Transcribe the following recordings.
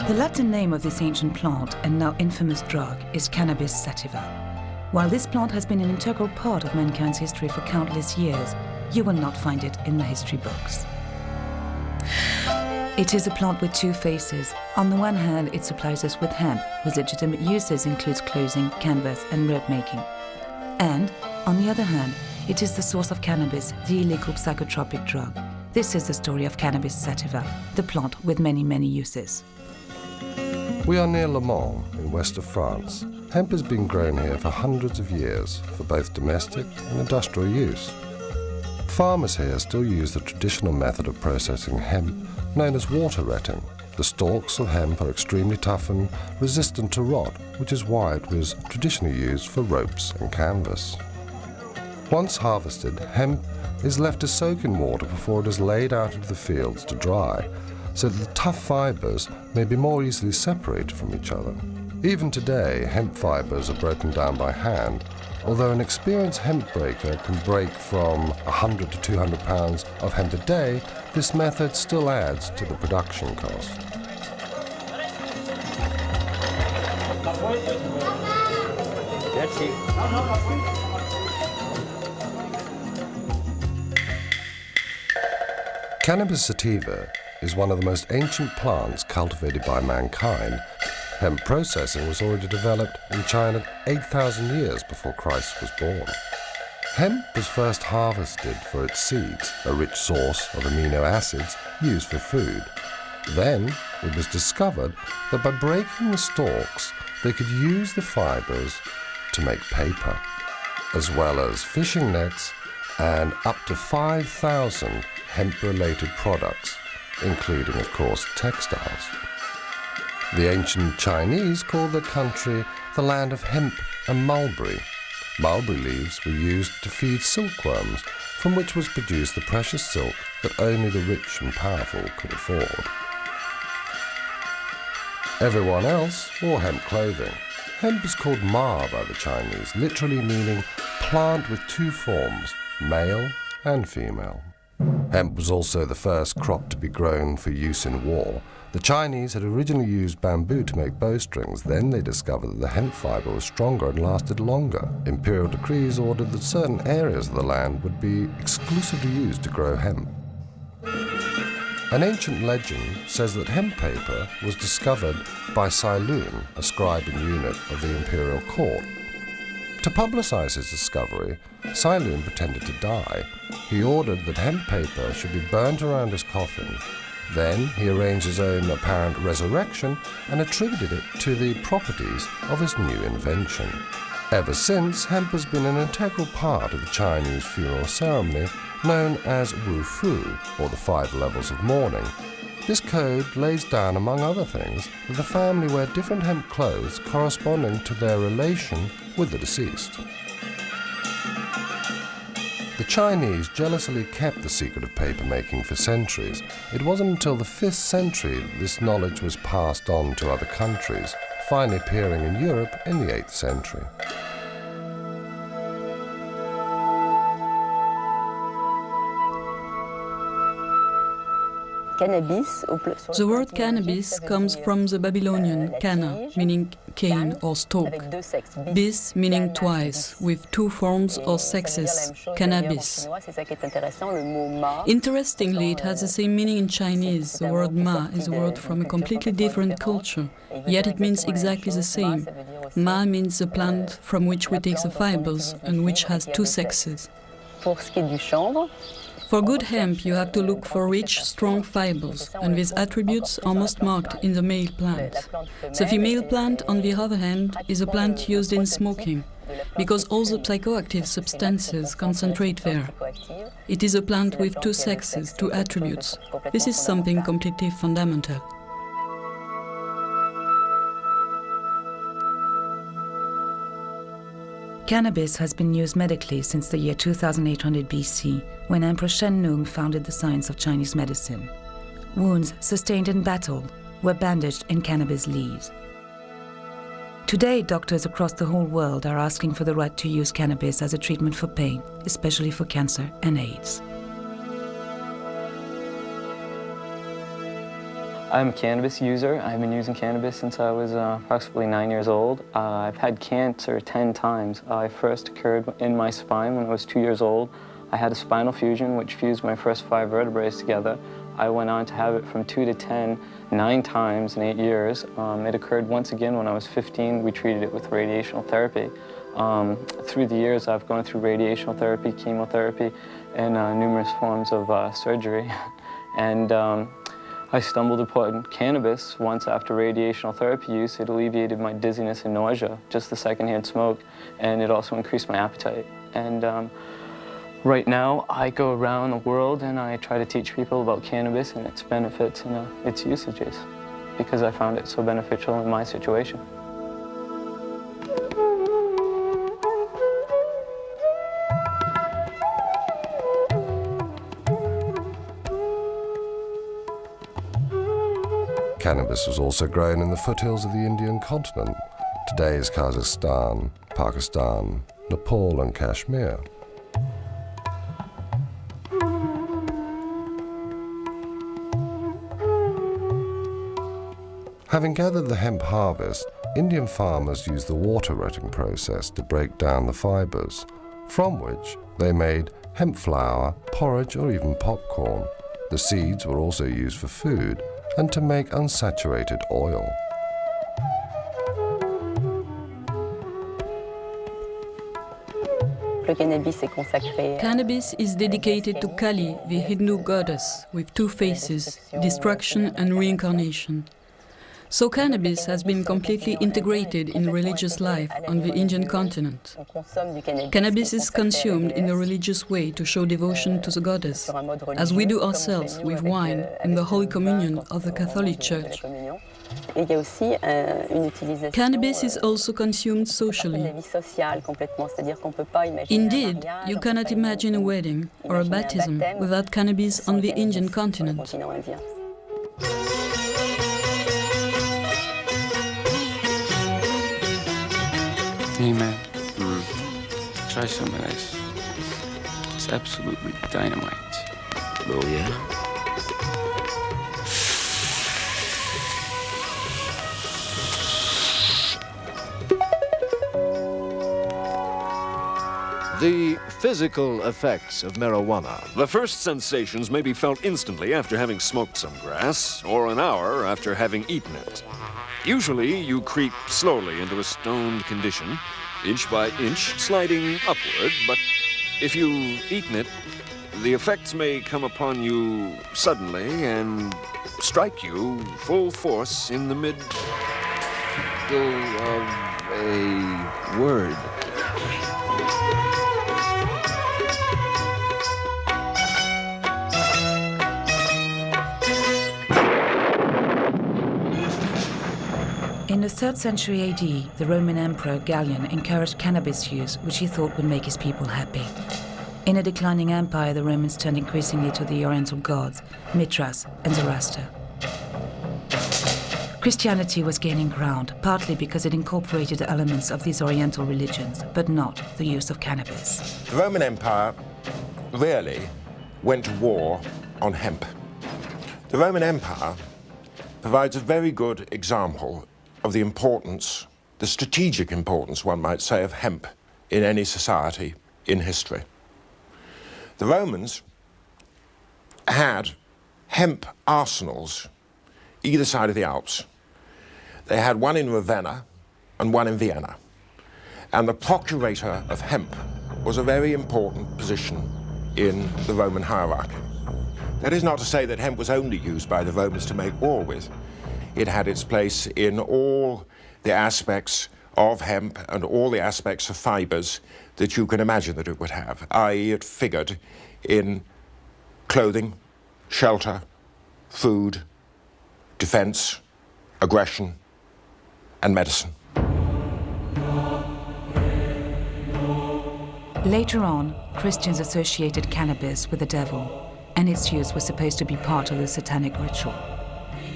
The Latin name of this ancient plant and now infamous drug is Cannabis sativa. While this plant has been an integral part of mankind's history for countless years, you will not find it in the history books. It is a plant with two faces. On the one hand, it supplies us with hemp, whose legitimate uses includes clothing, canvas, and rope making. And, on the other hand, it is the source of cannabis, the illegal psychotropic drug. This is the story of Cannabis sativa, the plant with many, many uses. We are near Le Mans, in west of France. Hemp has been grown here for hundreds of years, for both domestic and industrial use. Farmers here still use the traditional method of processing hemp, known as water retting. The stalks of hemp are extremely tough and resistant to rot, which is why it was traditionally used for ropes and canvas. Once harvested, hemp is left to soak in water before it is laid out into the fields to dry, so that the tough fibres may be more easily separated from each other. Even today, hemp fibres are broken down by hand, although an experienced hemp breaker can break from 100 to 200 pounds of hemp a day. This method still adds to the production cost. Cannabis sativa is one of the most ancient plants cultivated by mankind. Hemp processing was already developed in China 8,000 years before Christ was born. Hemp was first harvested for its seeds, a rich source of amino acids used for food. Then it was discovered that by breaking the stalks, they could use the fibers to make paper, as well as fishing nets and up to 5,000 hemp-related products, including, of course, textiles. The ancient Chinese called their country the land of hemp and mulberry. Mulberry leaves were used to feed silkworms, from which was produced the precious silk that only the rich and powerful could afford. Everyone else wore hemp clothing. Hemp is called ma by the Chinese, literally meaning plant with two forms, male and female. Hemp was also the first crop to be grown for use in war. The Chinese had originally used bamboo to make bowstrings. Then they discovered that the hemp fiber was stronger and lasted longer. Imperial decrees ordered that certain areas of the land would be exclusively used to grow hemp. An ancient legend says that hemp paper was discovered by Sai Lun, a scribe and eunuch of the imperial court. To publicize his discovery, Sai Lun pretended to die. He ordered that hemp paper should be burnt around his coffin. Then he arranged his own apparent resurrection and attributed it to the properties of his new invention. Ever since, hemp has been an integral part of the Chinese funeral ceremony known as Wu Fu, or the 5 levels of mourning. This code lays down, among other things, that the family wear different hemp clothes corresponding to their relation with the deceased. The Chinese jealously kept the secret of papermaking for centuries. It wasn't until the 5th century that this knowledge was passed on to other countries, finally appearing in Europe in the 8th century. The word cannabis comes from the Babylonian canna, meaning cane or stalk, bis meaning twice, with 2 forms or sexes, cannabis. Interestingly, it has the same meaning in Chinese. The word ma is a word from a completely different culture, yet it means exactly the same. Ma means the plant from which we take the fibers and which has 2 sexes. For good hemp, you have to look for rich, strong fibers, and these attributes are most marked in the male plant. The female plant, on the other hand, is a plant used in smoking, because all the psychoactive substances concentrate there. It is a plant with 2 sexes, 2 attributes. This is something completely fundamental. Cannabis has been used medically since the year 2800 BC, when Emperor Shen Nung founded the science of Chinese medicine. Wounds sustained in battle were bandaged in cannabis leaves. Today, doctors across the whole world are asking for the right to use cannabis as a treatment for pain, especially for cancer and AIDS. I'm a cannabis user. I've been using cannabis since I was approximately 9 years old. I've had cancer 10 times. It first occurred in my spine when I was 2 years old. I had a spinal fusion which fused my first 5 vertebrae together. I went on to have it from 2 to 10, 9 times in 8 years. It occurred once again when I was 15. We treated it with radiational therapy. Through the years, I've gone through radiational therapy, chemotherapy, and numerous forms of surgery. And I stumbled upon cannabis once after radiational therapy use. It alleviated my dizziness and nausea, just the secondhand smoke, and it also increased my appetite. And right now, I go around the world and I try to teach people about cannabis and its benefits and its usages, because I found it so beneficial in my situation. Cannabis was also grown in the foothills of the Indian continent, today's Kazakhstan, Pakistan, Nepal and Kashmir. Having gathered the hemp harvest, Indian farmers used the water rotting process to break down the fibers, from which they made hemp flour, porridge or even popcorn. The seeds were also used for food and to make unsaturated oil. Cannabis is dedicated to Kali, the Hindu goddess with 2 faces, destruction and reincarnation. So cannabis has been completely integrated in religious life on the Indian continent. Cannabis is consumed in a religious way to show devotion to the goddess, as we do ourselves with wine in the Holy Communion of the Catholic Church. Cannabis is also consumed socially. Indeed, you cannot imagine a wedding or a baptism without cannabis on the Indian continent. Hey man, try some of this. It's absolutely dynamite. Oh yeah? The physical effects of marijuana. The first sensations may be felt instantly after having smoked some grass, or an hour after having eaten it. Usually, you creep slowly into a stoned condition, inch by inch, sliding upward, but if you've eaten it, the effects may come upon you suddenly and strike you full force in the middle of a word. In the 3rd century AD, the Roman Emperor Gallian encouraged cannabis use, which he thought would make his people happy. In a declining empire, the Romans turned increasingly to the Oriental gods, Mithras and Zoroaster. Christianity was gaining ground, partly because it incorporated elements of these Oriental religions, but not the use of cannabis. The Roman Empire really went to war on hemp. The Roman Empire provides a very good example of the importance, the strategic importance, one might say, of hemp in any society in history. The Romans had hemp arsenals either side of the Alps. They had one in Ravenna and one in Vienna. And the procurator of hemp was a very important position in the Roman hierarchy. That is not to say that hemp was only used by the Romans to make war with. It had its place in all the aspects of hemp and all the aspects of fibers that you can imagine that it would have, i.e. it figured in clothing, shelter, food, defense, aggression, and medicine. Later on, Christians associated cannabis with the devil, and its use was supposed to be part of the satanic ritual.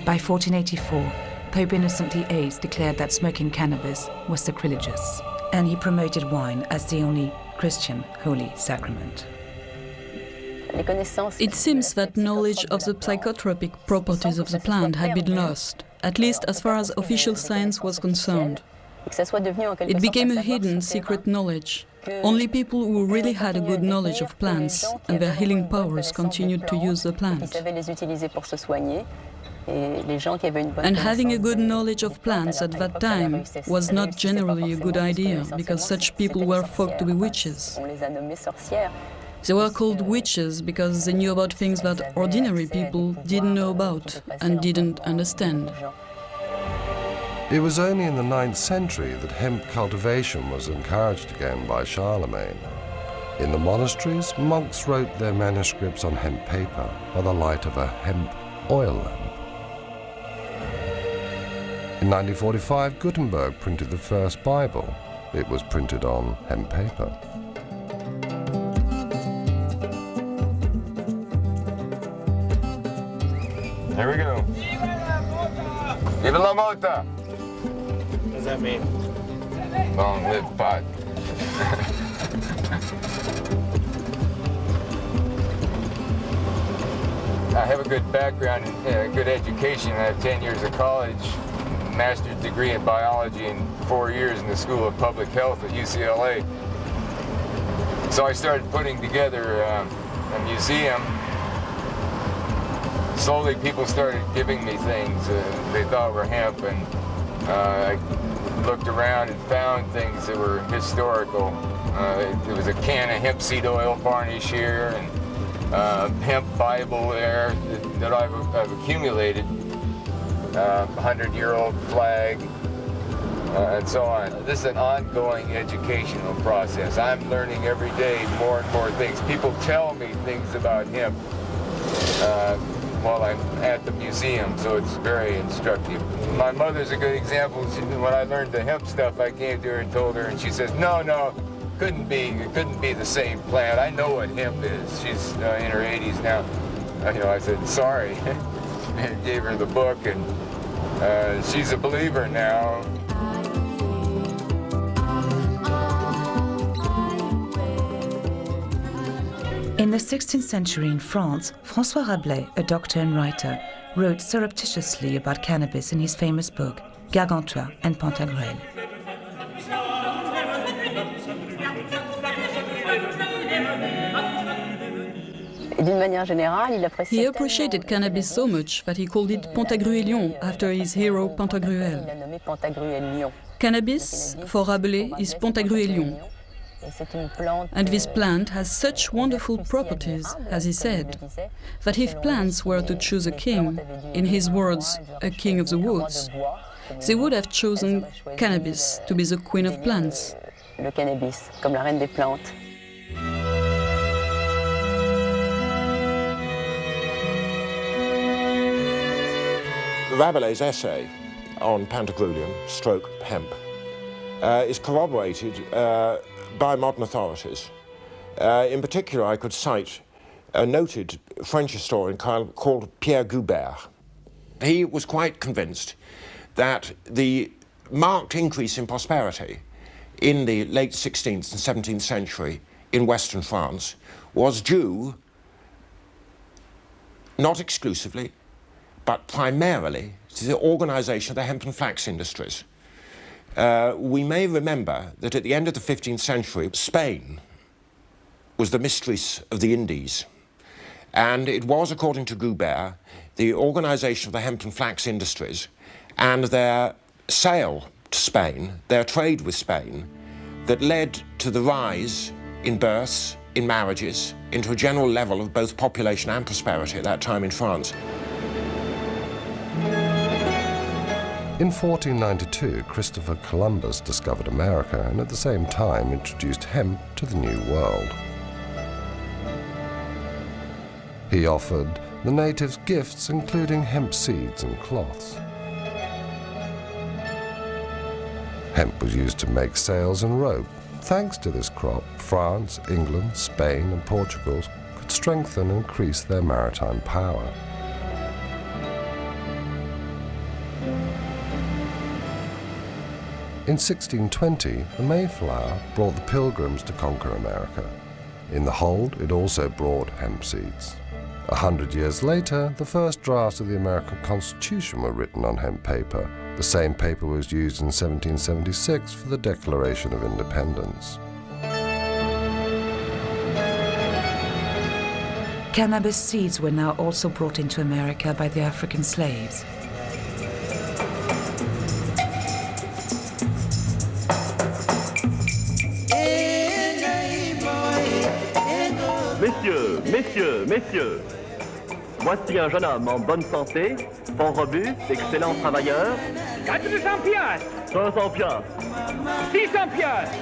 By 1484, Pope Innocent VIII declared that smoking cannabis was sacrilegious, and he promoted wine as the only Christian holy sacrament. It seems that knowledge of the psychotropic properties of the plant had been lost, at least as far as official science was concerned. It became a hidden, secret knowledge. Only people who really had a good knowledge of plants and their healing powers continued to use the plant. And having a good knowledge of plants at that time was not generally a good idea, because such people were thought to be witches. They were called witches because they knew about things that ordinary people didn't know about and didn't understand. It was only in the 9th century that hemp cultivation was encouraged again by Charlemagne. In the monasteries, monks wrote their manuscripts on hemp paper by the light of a hemp oil lamp. In 1945, Gutenberg printed the first Bible. It was printed on hemp paper. Here we go. Viva la mota! What does that mean? Long live pot. I have a good background and good education. I have 10 years of college, master's degree in biology, and 4 years in the School of Public Health at UCLA. So I started putting together a museum. Slowly people started giving me things they thought were hemp, and I looked around and found things that were historical. There was a can of hemp seed oil varnish here, and hemp Bible there that I've accumulated, 100-year-old flag, and so on. This is an ongoing educational process. I'm learning every day more and more things. People tell me things about hemp while I'm at the museum, so it's very instructive. My mother's a good example. When I learned the hemp stuff, I came to her and told her, and she says, no, couldn't be the same plant. I know what hemp is. She's in her 80s now. I said, sorry. And gave her the book, and she's a believer now. In the 16th century in France, François Rabelais, a doctor and writer, wrote surreptitiously about cannabis in his famous book, Gargantua and Pantagruel. He appreciated cannabis so much that he called it Pantagruelion after his hero Pantagruel. Cannabis, for Rabelais, is Pantagruelion. And this plant has such wonderful properties, as he said, that if plants were to choose a king, in his words, a king of the woods, they would have chosen cannabis to be the queen of plants. Rabelais' essay on Pantagruelion, stroke hemp, is corroborated by modern authorities. In particular, I could cite a noted French historian called Pierre Goubert. He was quite convinced that the marked increase in prosperity in the late 16th and 17th century in Western France was due, not exclusively, but primarily to the organisation of the hemp and flax industries. We may remember that at the end of the 15th century, Spain was the mistress of the Indies. And it was, according to Goubert, the organisation of the hemp and flax industries and their sale to Spain, their trade with Spain, that led to the rise in births, in marriages, into a general level of both population and prosperity at that time in France. In 1492, Christopher Columbus discovered America and at the same time introduced hemp to the New World. He offered the natives gifts including hemp seeds and cloths. Hemp was used to make sails and rope. Thanks to this crop, France, England, Spain and Portugal could strengthen and increase their maritime power. In 1620, the Mayflower brought the Pilgrims to conquer America. In the hold, it also brought hemp seeds. 100 years later, the first drafts of the American Constitution were written on hemp paper. The same paper was used in 1776 for the Declaration of Independence. Cannabis seeds were now also brought into America by the African slaves. Messieurs, voici un jeune homme en bonne santé, fort robuste, excellent travailleur. 400 piastres. 500 piastres. 600 piastres.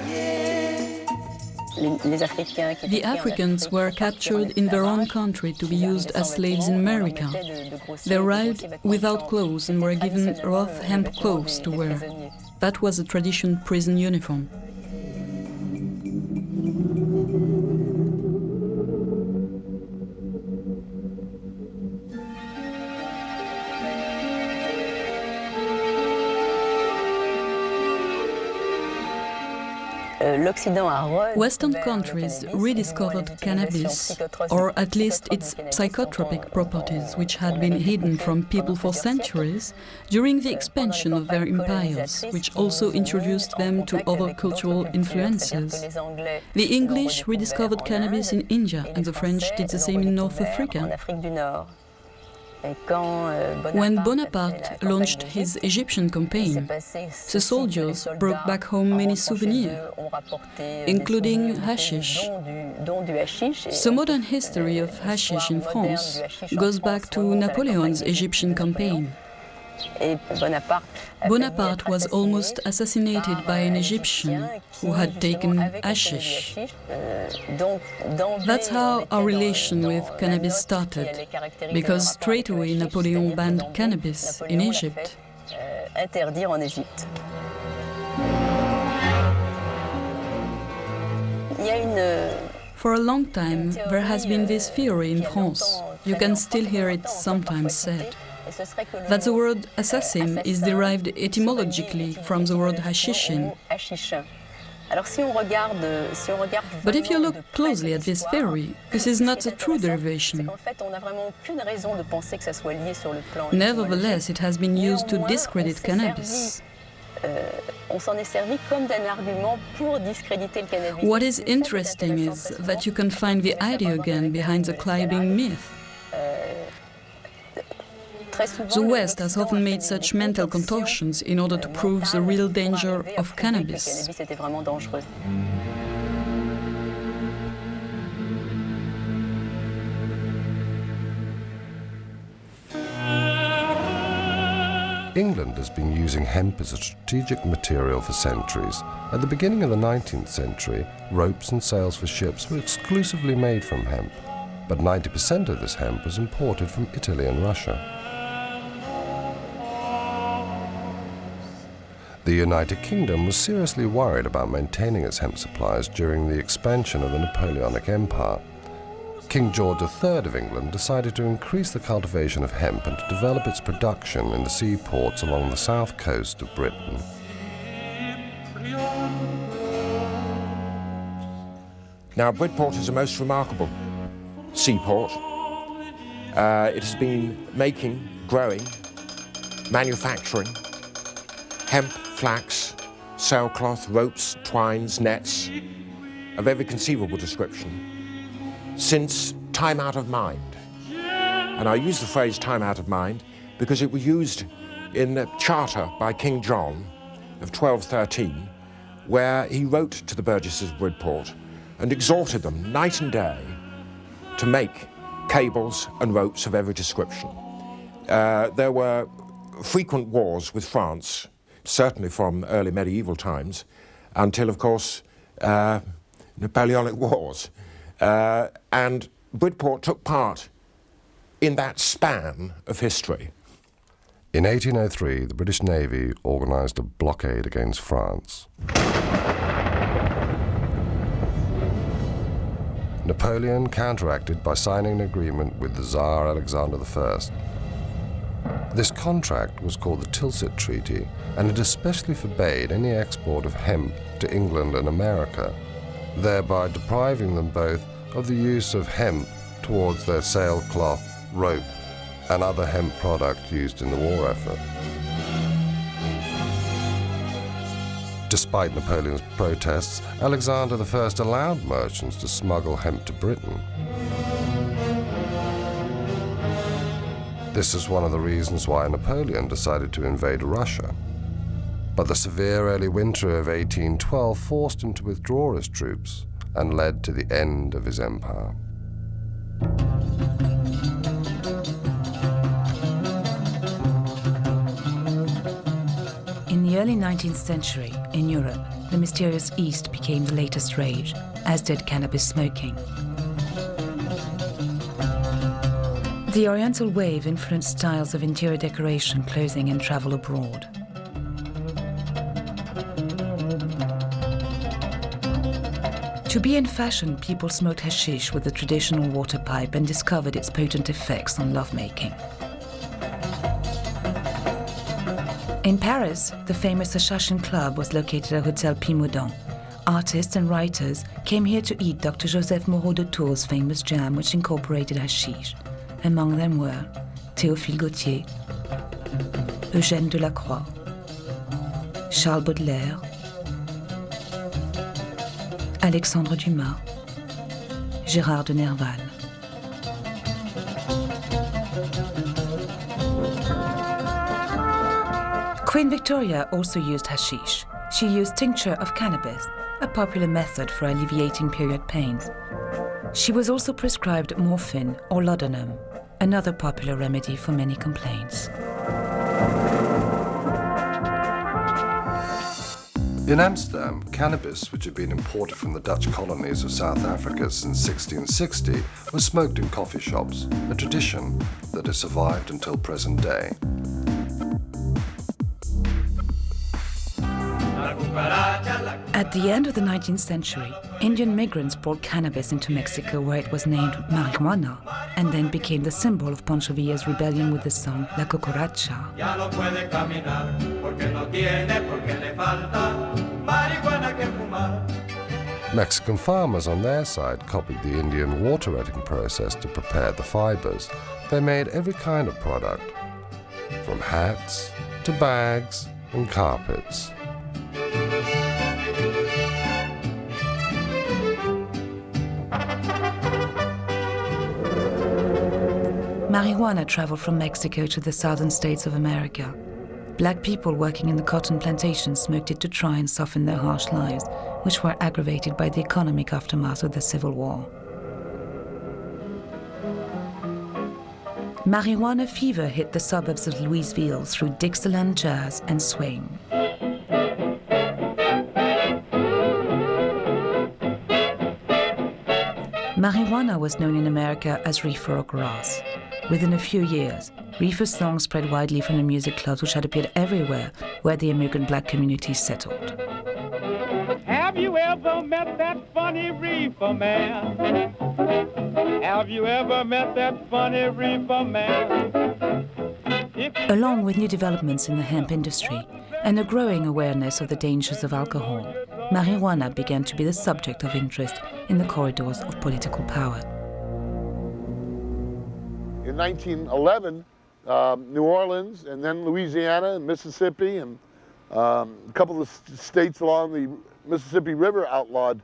The Africans were captured in their own country to be used as slaves in America. They arrived without clothes and were given rough hemp clothes to wear. That was a traditional prison uniform. Western countries rediscovered cannabis, or at least its psychotropic properties, which had been hidden from people for centuries, during the expansion of their empires, which also introduced them to other cultural influences. The English rediscovered cannabis in India, and the French did the same in North Africa. When Bonaparte launched his Egyptian campaign, the soldiers brought back home many souvenirs, including hashish. The modern history of hashish in France goes back to Napoleon's Egyptian campaign. Bonaparte was almost assassinated by an Egyptian who had taken hashish. That's how our relation with cannabis started, because straight away Napoleon banned cannabis in Egypt. For a long time, there has been this theory in France. You can still hear it sometimes said, that the word assassin is derived etymologically from the word hashishin. But if you look closely at this theory, this is not a true derivation. Nevertheless, it has been used to discredit cannabis. What is interesting is that you can find the idea again behind the climbing myth. The West has often made such mental contortions in order to prove the real danger of cannabis. England has been using hemp as a strategic material for centuries. At the beginning of the 19th century, ropes and sails for ships were exclusively made from hemp, but 90% of this hemp was imported from Italy and Russia. The United Kingdom was seriously worried about maintaining its hemp supplies during the expansion of the Napoleonic Empire. King George III of England decided to increase the cultivation of hemp and to develop its production in the seaports along the south coast of Britain. Now, Bridport is a most remarkable seaport. It has been making, growing, manufacturing hemp, flax, sailcloth, ropes, twines, nets of every conceivable description since time out of mind. And I use the phrase time out of mind because it was used in a charter by King John of 1213, where he wrote to the burgesses of Bridport and exhorted them night and day to make cables and ropes of every description. There were frequent wars with France, certainly from early medieval times, until, of course, Napoleonic Wars. And Bridport took part in that span of history. In 1803, the British Navy organised a blockade against France. Napoleon counteracted by signing an agreement with the Tsar Alexander I. This contract was called the Tilsit Treaty, and it especially forbade any export of hemp to England and America, thereby depriving them both of the use of hemp towards their sailcloth, rope, and other hemp product used in the war effort. Despite Napoleon's protests, Alexander I allowed merchants to smuggle hemp to Britain. This is one of the reasons why Napoleon decided to invade Russia. But the severe early winter of 1812 forced him to withdraw his troops and led to the end of his empire. In the early 19th century, in Europe, the mysterious East became the latest rage, as did cannabis smoking. The Oriental wave influenced styles of interior decoration, clothing, and travel abroad. To be in fashion, people smoked hashish with the traditional water pipe and discovered its potent effects on lovemaking. In Paris, the famous Assassin Club was located at Hotel Pimodon. Artists and writers came here to eat Dr. Joseph Moreau de Tours' famous jam, which incorporated hashish. Among them were Théophile Gautier, Eugène Delacroix, Charles Baudelaire, Alexandre Dumas, Gérard de Nerval. Queen Victoria also used hashish. She used tincture of cannabis, a popular method for alleviating period pains. She was also prescribed morphine or laudanum, another popular remedy for many complaints. In Amsterdam, cannabis, which had been imported from the Dutch colonies of South Africa since 1660, was smoked in coffee shops, a tradition that has survived until present day. At the end of the 19th century, Indian migrants brought cannabis into Mexico, where it was named marijuana and then became the symbol of Pancho Villa's rebellion with the song La Cucaracha. Mexican farmers on their side copied the Indian water retting process to prepare the fibers. They made every kind of product, from hats to bags and carpets. Marijuana traveled from Mexico to the southern states of America. Black people working in the cotton plantations smoked it to try and soften their harsh lives, which were aggravated by the economic aftermath of the Civil War. Marijuana fever hit the suburbs of Louisville through Dixieland jazz and swing. Marijuana was known in America as reefer or grass. Within a few years, reefer songs spread widely from the music clubs which had appeared everywhere where the immigrant black community settled. Have you ever met that funny reefer man? Have you ever met that funny reefer man? Along with new developments in the hemp industry and a growing awareness of the dangers of alcohol, marijuana began to be the subject of interest in the corridors of political power. In 1911, New Orleans and then Louisiana and Mississippi and a couple of states along the Mississippi River outlawed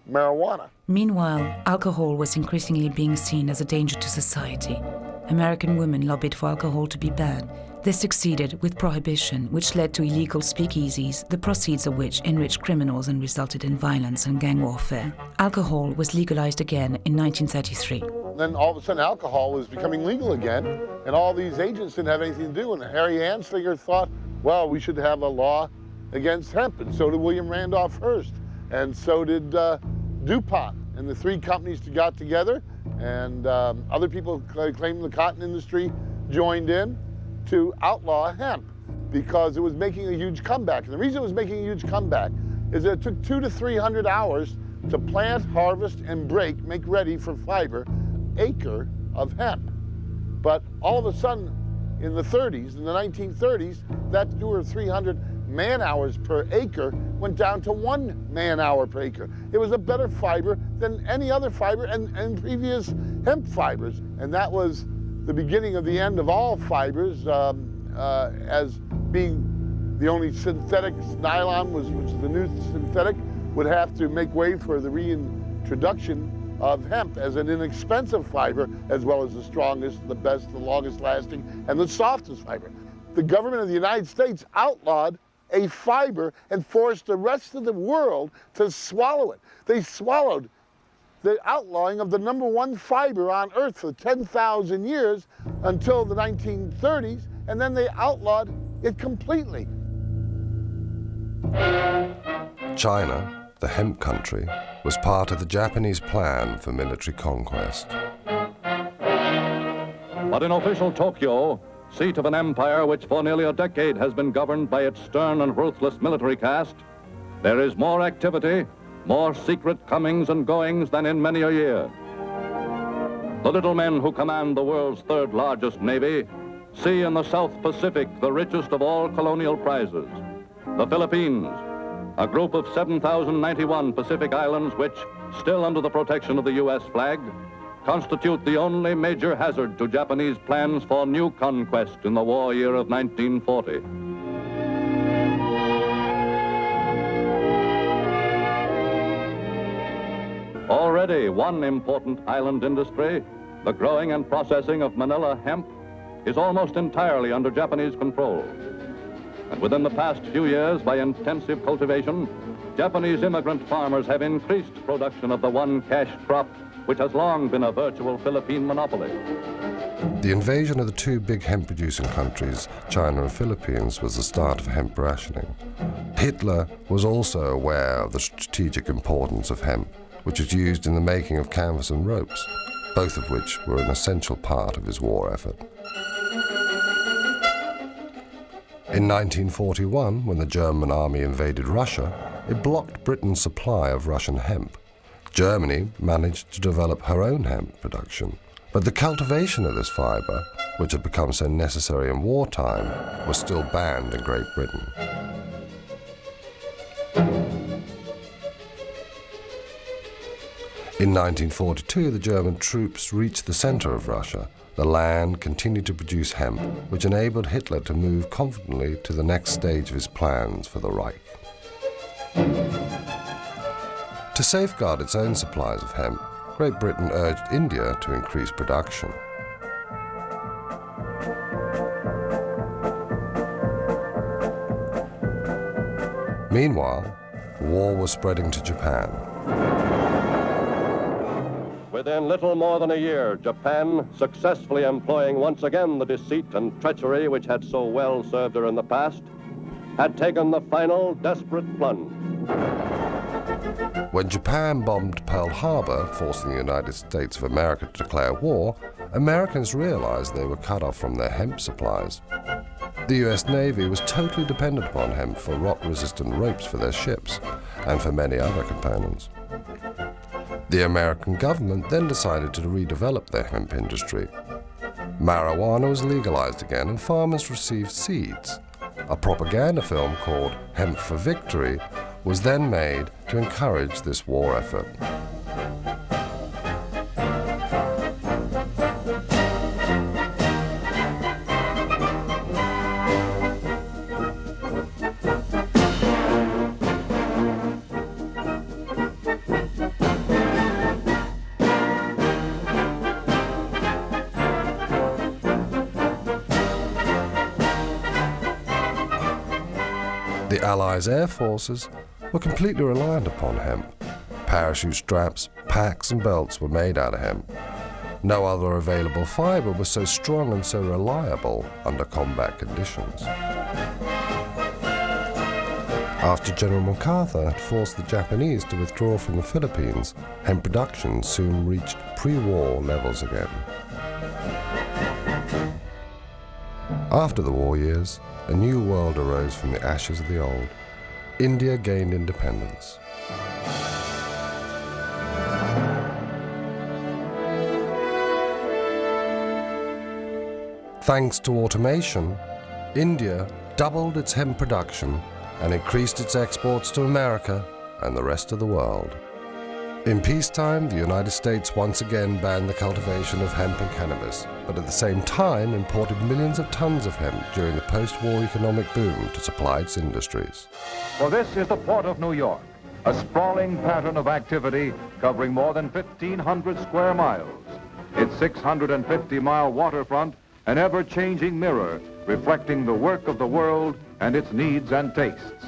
marijuana. Meanwhile, alcohol was increasingly being seen as a danger to society. American women lobbied for alcohol to be banned. They succeeded with prohibition, which led to illegal speakeasies, the proceeds of which enriched criminals and resulted in violence and gang warfare. Alcohol was legalized again in 1933. Then all of a sudden alcohol was becoming legal again, and all these agents didn't have anything to do, and Harry Anslinger thought, well, we should have a law against hemp, and so did William Randolph Hearst, and so did DuPont, and the three companies got together, and other people claiming the cotton industry joined in to outlaw hemp because it was making a huge comeback. And the reason it was making a huge comeback is that it took 200 to 300 hours to plant, harvest, and make ready for fiber, acre of hemp. But all of a sudden, in the 1930s, that 200 or 300 man-hours per acre went down to 1 man-hour per acre. It was a better fiber than any other fiber and previous hemp fibers. And that was the beginning of the end of all fibers, as being the only synthetic. Nylon, which is the new synthetic, would have to make way for the reintroduction of hemp as an inexpensive fiber, as well as the strongest, the best, the longest lasting, and the softest fiber. The government of the United States outlawed a fiber and forced the rest of the world to swallow it. They swallowed the outlawing of the #1 fiber on Earth for 10,000 years until the 1930s, and then they outlawed it completely. China, the hemp country, was part of the Japanese plan for military conquest. But in official Tokyo, seat of an empire which for nearly a decade has been governed by its stern and ruthless military caste, there is more activity, more secret comings and goings than in many a year. The little men who command the world's third largest navy see in the South Pacific the richest of all colonial prizes. The Philippines, a group of 7,091 Pacific islands which, still under the protection of the U.S. flag, constitute the only major hazard to Japanese plans for new conquest in the war year of 1940. Already one important island industry, the growing and processing of Manila hemp, is almost entirely under Japanese control. And within the past few years, by intensive cultivation, Japanese immigrant farmers have increased production of the one cash crop which has long been a virtual Philippine monopoly. The invasion of the two big hemp-producing countries, China and Philippines, was the start of hemp rationing. Hitler was also aware of the strategic importance of hemp, which was used in the making of canvas and ropes, both of which were an essential part of his war effort. In 1941, when the German army invaded Russia, it blocked Britain's supply of Russian hemp. Germany managed to develop her own hemp production, but the cultivation of this fiber, which had become so necessary in wartime, was still banned in Great Britain. In 1942, the German troops reached the center of Russia. The land continued to produce hemp, which enabled Hitler to move confidently to the next stage of his plans for the Reich. To safeguard its own supplies of hemp, Great Britain urged India to increase production. Meanwhile, war was spreading to Japan. Within little more than a year, Japan, successfully employing once again the deceit and treachery which had so well served her in the past, had taken the final desperate plunge. When Japan bombed Pearl Harbor, forcing the United States of America to declare war, Americans realized they were cut off from their hemp supplies. The U.S. Navy was totally dependent upon hemp for rot-resistant ropes for their ships and for many other components. The American government then decided to redevelop their hemp industry. Marijuana was legalized again and farmers received seeds. A propaganda film called Hemp for Victory was then made to encourage this war effort. The Allies' air forces were completely reliant upon hemp. Parachute straps, packs and belts were made out of hemp. No other available fiber was so strong and so reliable under combat conditions. After General MacArthur had forced the Japanese to withdraw from the Philippines, hemp production soon reached pre-war levels again. After the war years, a new world arose from the ashes of the old. India gained independence. Thanks to automation, India doubled its hemp production and increased its exports to America and the rest of the world. In peacetime, the United States once again banned the cultivation of hemp and cannabis, but at the same time imported millions of tons of hemp during the post-war economic boom to supply its industries. For this is the Port of New York, a sprawling pattern of activity covering more than 1,500 square miles. Its 650-mile waterfront, an ever-changing mirror reflecting the work of the world and its needs and tastes.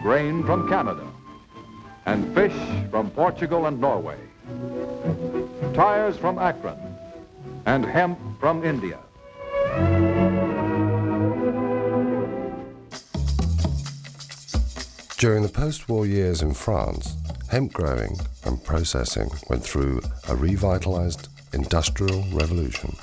Grain from Canada, and fish from Portugal and Norway. Tires from Akron, and hemp from India. During the post-war years in France, hemp growing and processing went through a revitalized industrial revolution.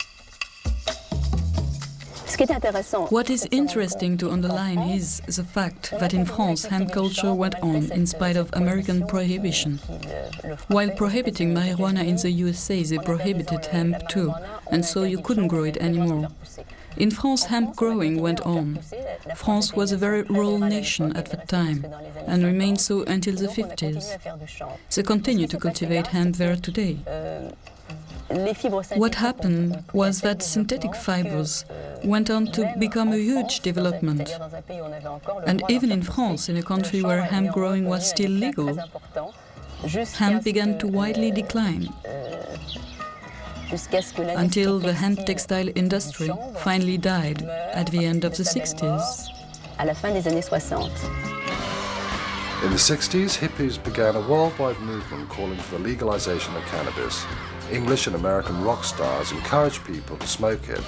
What is interesting to underline is the fact that in France hemp culture went on in spite of American prohibition. While prohibiting marijuana in the USA, they prohibited hemp too, and so you couldn't grow it anymore. In France, hemp growing went on. France was a very rural nation at that time, and remained so until the 50s. They continue to cultivate hemp there today. What happened was that synthetic fibers went on to become a huge development. And even in France, in a country where hemp growing was still legal, hemp began to widely decline, until the hemp textile industry finally died at the end of the 60s. In the 60s, hippies began a worldwide movement calling for the legalization of cannabis. English and American rock stars encouraged people to smoke it.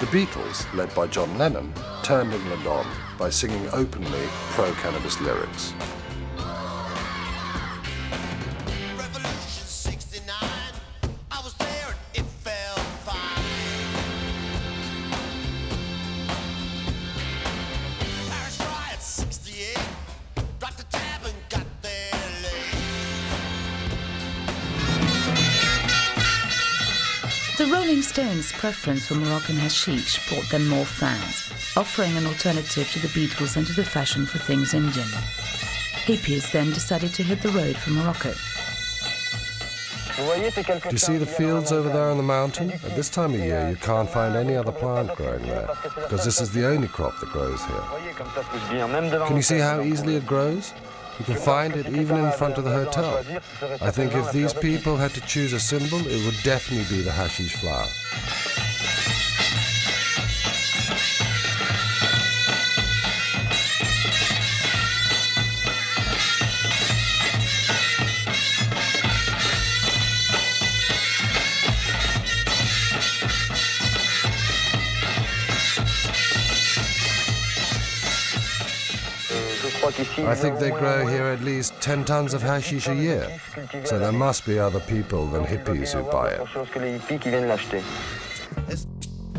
The Beatles, led by John Lennon, turned England on by singing openly pro-cannabis lyrics. The Rolling Stones' preference for Moroccan hashish brought them more fans, offering an alternative to the Beatles and to the fashion for things Indian. Hippies then decided to hit the road for Morocco. Do you see the fields over there on the mountain? At this time of year, you can't find any other plant growing there, because this is the only crop that grows here. Can you see how easily it grows? You can find it even in front of the hotel. I think if these people had to choose a symbol, it would definitely be the hashish flower. I think they grow here at least 10 tons of hashish a year, so there must be other people than hippies who buy it.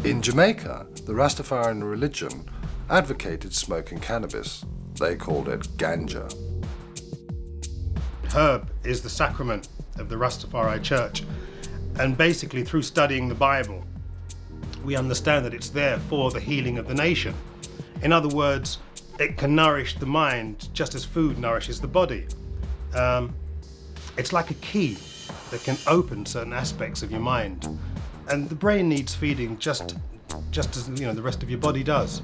In Jamaica, the Rastafarian religion advocated smoking cannabis. They called it ganja. Herb is the sacrament of the Rastafari Church, and basically through studying the Bible, we understand that it's there for the healing of the nation. In other words, it can nourish the mind just as food nourishes the body. It's like a key that can open certain aspects of your mind. And the brain needs feeding just as the rest of your body does.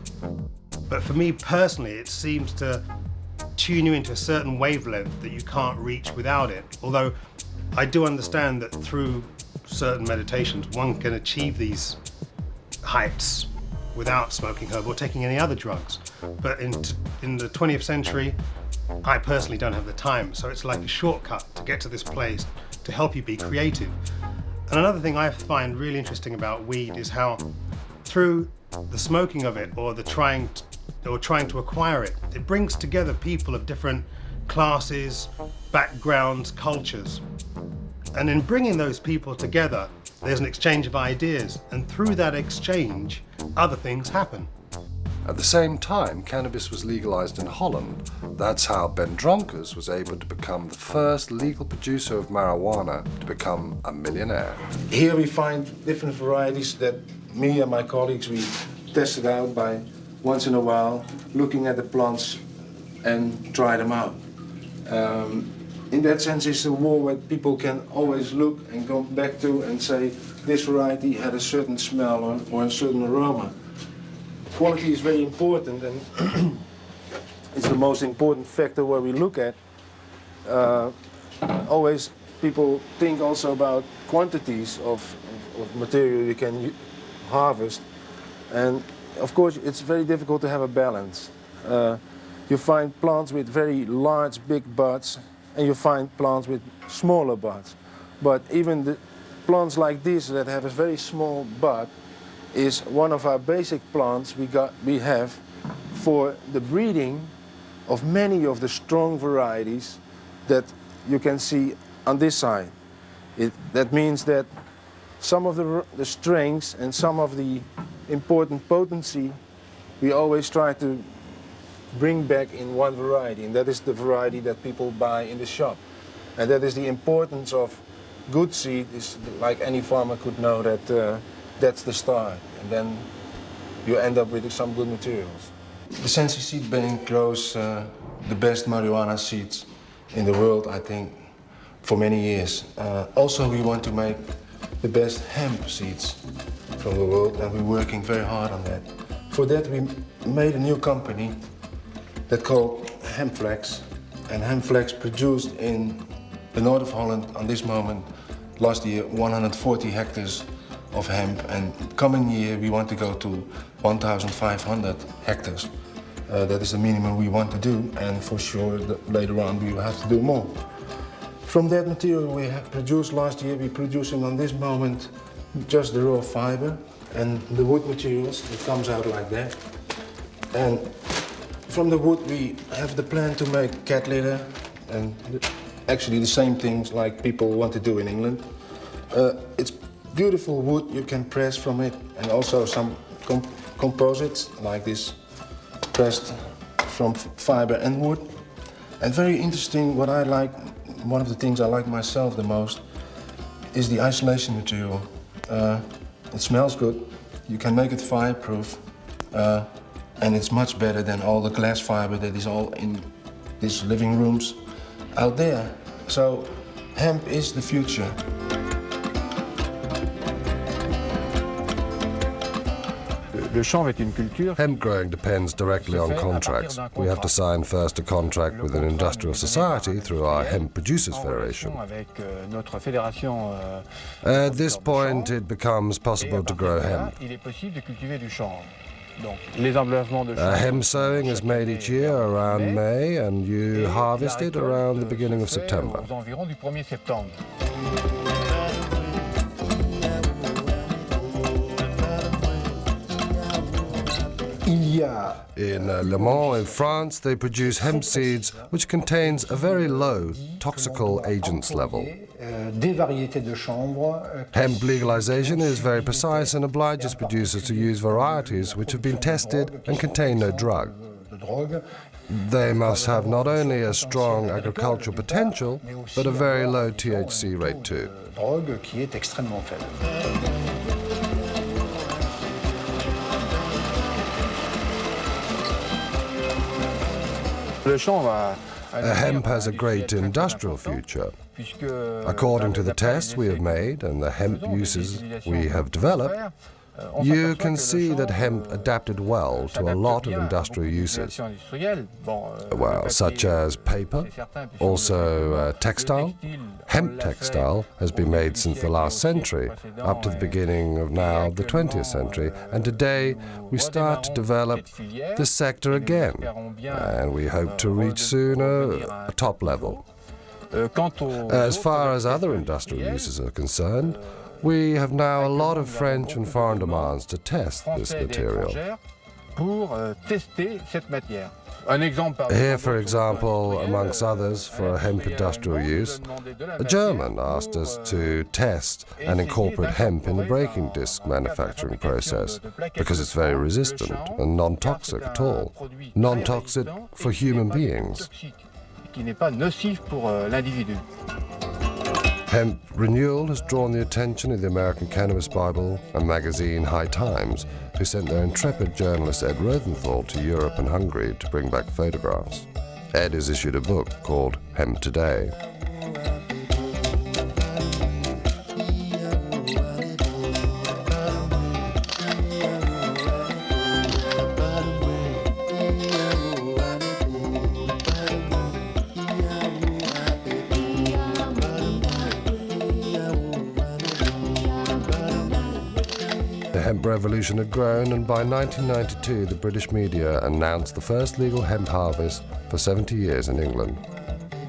But for me personally, it seems to tune you into a certain wavelength that you can't reach without it. Although I do understand that through certain meditations, one can achieve these heights without smoking herb or taking any other drugs. But in the 20th century, I personally don't have the time, so it's like a shortcut to get to this place to help you be creative. And another thing I find really interesting about weed is how through the smoking of it or the trying to acquire it, it brings together people of different classes, backgrounds, cultures. And in bringing those people together, there's an exchange of ideas, and through that exchange, other things happen. At the same time, cannabis was legalized in Holland. That's how Ben Dronkers was able to become the first legal producer of marijuana to become a millionaire. Here we find different varieties that me and my colleagues, we tested out by once in a while, looking at the plants and try them out. In that sense, it's a war where people can always look and go back to and say, this variety had a certain smell or a certain aroma. Quality is very important, and it's the most important factor where we look at. Always people think also about quantities of material you can harvest, and of course it's very difficult to have a balance. You find plants with very large, big buds, and you find plants with smaller buds. But even the plants like this that have a very small bud is one of our basic plants we have for the breeding of many of the strong varieties that you can see on this side. That means that some of the strengths and some of the important potency we always try to bring back in one variety, and that is the variety that people buy in the shop. And that is the importance of good seed, is like any farmer could know that that's the start, and then you end up with some good materials. The Sensi Seed Bank grows the best marijuana seeds in the world, I think, for many years. Also, we want to make the best hemp seeds from the world, and we're working very hard on that. For that, we made a new company that's called Hempflex, and Hempflex produced in the north of Holland on this moment, last year, 140 hectares of hemp, and coming year we want to go to 1,500 hectares. That is the minimum we want to do, and for sure later on we will have to do more. From that material we have produced last year, we're producing on this moment just the raw fiber and the wood materials. It comes out like that. And from the wood we have the plan to make cat litter, and actually the same things like people want to do in England. It's beautiful wood you can press from it, and also some composites like this pressed from fiber and wood. And very interesting, what I like, one of the things I like myself the most is the isolation material. It smells good, you can make it fireproof, and it's much better than all the glass fiber that is all in these living rooms out there. So hemp is the future. Hemp growing depends directly on contracts. We have to sign first a contract with an industrial society through our Hemp Producers Federation. At this point, it becomes possible to grow hemp. Hemp sowing is made each year around May, and you harvest it around the beginning of September. In Le Mans in France, they produce hemp seeds which contains a very low toxical agents level. Hemp legalization is very precise and obliges producers to use varieties which have been tested and contain no drug. They must have not only a strong agricultural potential, but a very low THC rate too. Hemp has a great industrial future. According to the tests we have made and the hemp uses we have developed, you can see that hemp adapted well to a lot of industrial uses, well, such as paper, also textile. Hemp textile has been made since the last century, up to the beginning of now the 20th century, and today we start to develop this sector again, and we hope to reach soon a top level. As far as other industrial uses are concerned, we have now a lot of French and foreign demands to test this material. Here, for example, amongst others, for hemp industrial use, a German asked us to test and incorporate hemp in the braking disc manufacturing process, because it's very resistant and non-toxic at all. Non-toxic for human beings. Hemp renewal has drawn the attention of the American Cannabis Bible and magazine High Times, who sent their intrepid journalist Ed Rosenthal to Europe and Hungary to bring back photographs. Ed has issued a book called Hemp Today. The hemp revolution had grown, and by 1992 the British media announced the first legal hemp harvest for 70 years in England.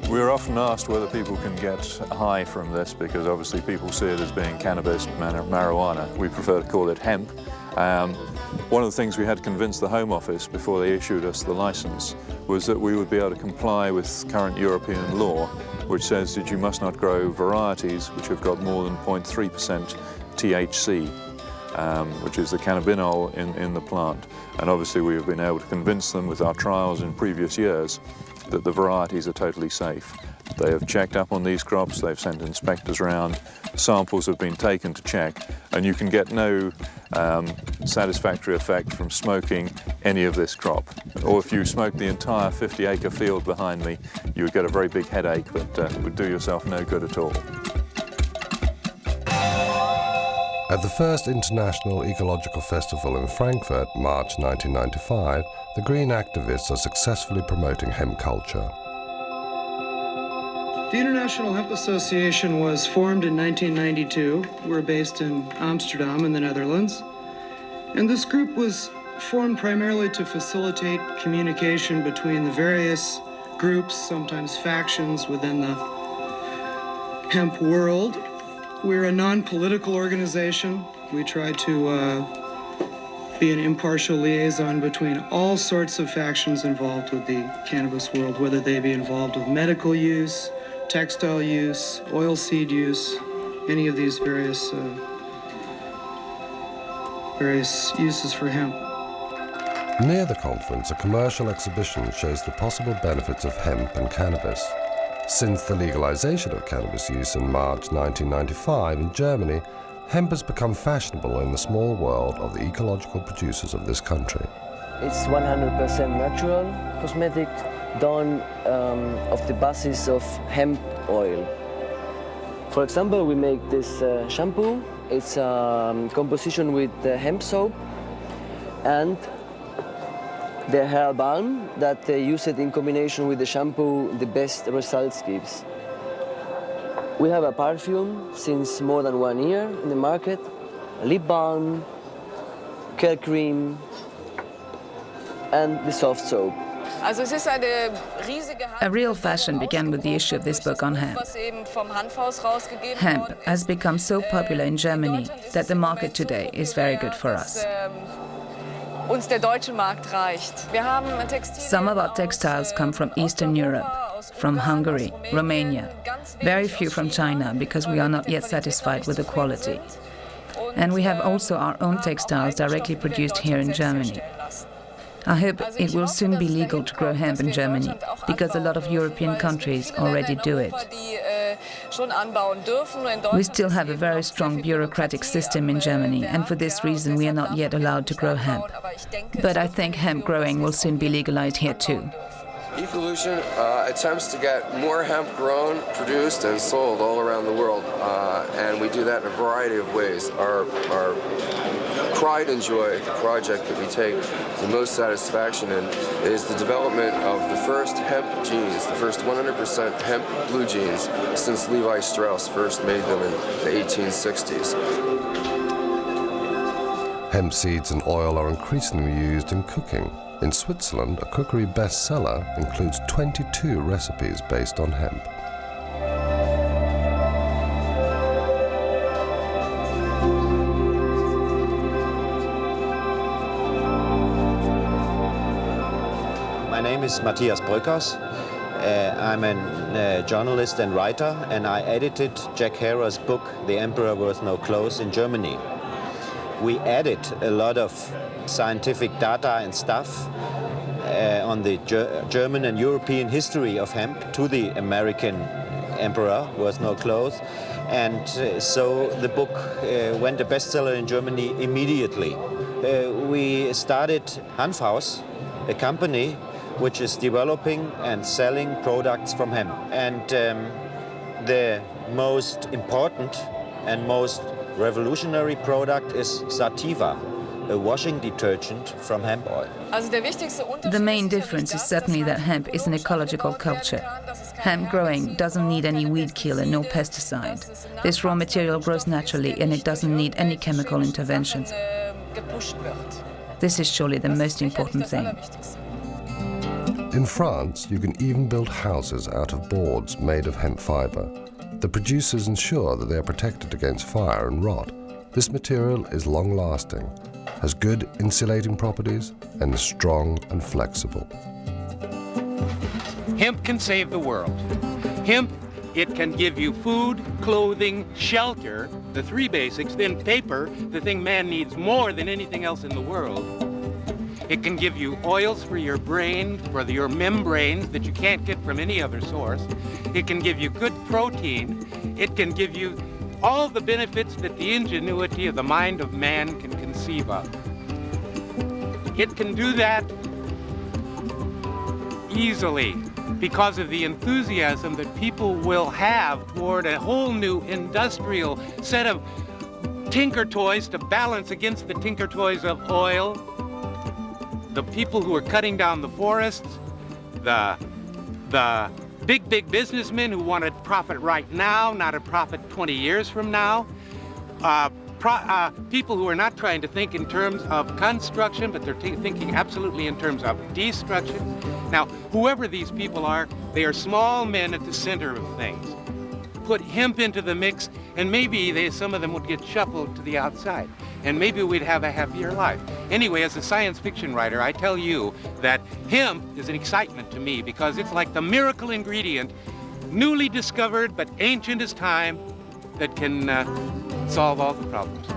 We're often asked whether people can get high from this, because obviously people see it as being cannabis, marijuana. We prefer to call it hemp. One of the things we had to convince the Home Office before they issued us the license was that we would be able to comply with current European law, which says that you must not grow varieties which have got more than 0.3% THC. Which is the cannabinol in the plant. And obviously we have been able to convince them with our trials in previous years that the varieties are totally safe. They have checked up on these crops, they've sent inspectors around, samples have been taken to check, and you can get no satisfactory effect from smoking any of this crop. Or if you smoke the entire 50-acre field behind me, you would get a very big headache that would do yourself no good at all. At the first International Ecological Festival in Frankfurt, March 1995, the green activists are successfully promoting hemp culture. The International Hemp Association was formed in 1992. We're based in Amsterdam in the Netherlands. And this group was formed primarily to facilitate communication between the various groups, sometimes factions, within the hemp world. We're a non-political organization. We try to be an impartial liaison between all sorts of factions involved with the cannabis world, whether they be involved with medical use, textile use, oilseed use, any of these various uses for hemp. Near the conference, a commercial exhibition shows the possible benefits of hemp and cannabis. Since the legalization of cannabis use in March 1995 in Germany, hemp has become fashionable in the small world of the ecological producers of this country. It's 100% natural cosmetic done of the basis of hemp oil. For example, we make this shampoo. It's a composition with hemp soap and the hair balm that they use it in combination with the shampoo, the best results gives. We have a perfume since more than 1 year in the market, a lip balm, care cream, and the soft soap. A real fashion began with the issue of this book on hemp. Hemp has become so popular in Germany that the market today is very good for us. Some of our textiles come from Eastern Europe, from Hungary, Romania, very few from China because we are not yet satisfied with the quality. And we have also our own textiles directly produced here in Germany. I hope it will soon be legal to grow hemp in Germany, because a lot of European countries already do it. We still have a very strong bureaucratic system in Germany, and for this reason we are not yet allowed to grow hemp. But I think hemp growing will soon be legalized here too. Evolution attempts to get more hemp grown, produced, and sold all around the world, and we do that in a variety of ways. Our pride and joy, the project that we take the most satisfaction in, is the development of the first hemp jeans, the first 100% hemp blue jeans since Levi Strauss first made them in the 1860s. Hemp seeds and oil are increasingly used in cooking. In Switzerland, a cookery bestseller includes 22 recipes based on hemp. My name is Matthias Bröckers. I'm a journalist and writer, and I edited Jack Herer's book, The Emperor Wears No Clothes, in Germany. We added a lot of scientific data and stuff on the German and European history of hemp to the American Emperor Wears No Clothes. And so the book went a bestseller in Germany immediately. We started Hanfhaus, a company which is developing and selling products from hemp. And the most important and most revolutionary product is Sativa, a washing detergent from hemp oil. The main difference is certainly that hemp is an ecological culture. Hemp growing doesn't need any weed killer, no pesticide. This raw material grows naturally and it doesn't need any chemical interventions. This is surely the most important thing. In France, you can even build houses out of boards made of hemp fiber. The producers ensure that they are protected against fire and rot. This material is long-lasting, has good insulating properties, and is strong and flexible. Hemp can save the world. Hemp, it can give you food, clothing, shelter, the three basics, then paper, the thing man needs more than anything else in the world. It can give you oils for your brain, for your membranes that you can't get from any other source. It can give you good protein. It can give you all the benefits that the ingenuity of the mind of man can conceive of. It can do that easily because of the enthusiasm that people will have toward a whole new industrial set of tinker toys to balance against the tinker toys of oil. The people who are cutting down the forests, the big businessmen who want to profit right now, not a profit 20 years from now. People who are not trying to think in terms of construction, but they're thinking absolutely in terms of destruction. Now, whoever these people are, they are small men at the center of things. Put hemp into the mix, and maybe some of them would get shuffled to the outside, and maybe we'd have a happier life. Anyway, as a science fiction writer, I tell you that hemp is an excitement to me because it's like the miracle ingredient, newly discovered but ancient as time, that can solve all the problems.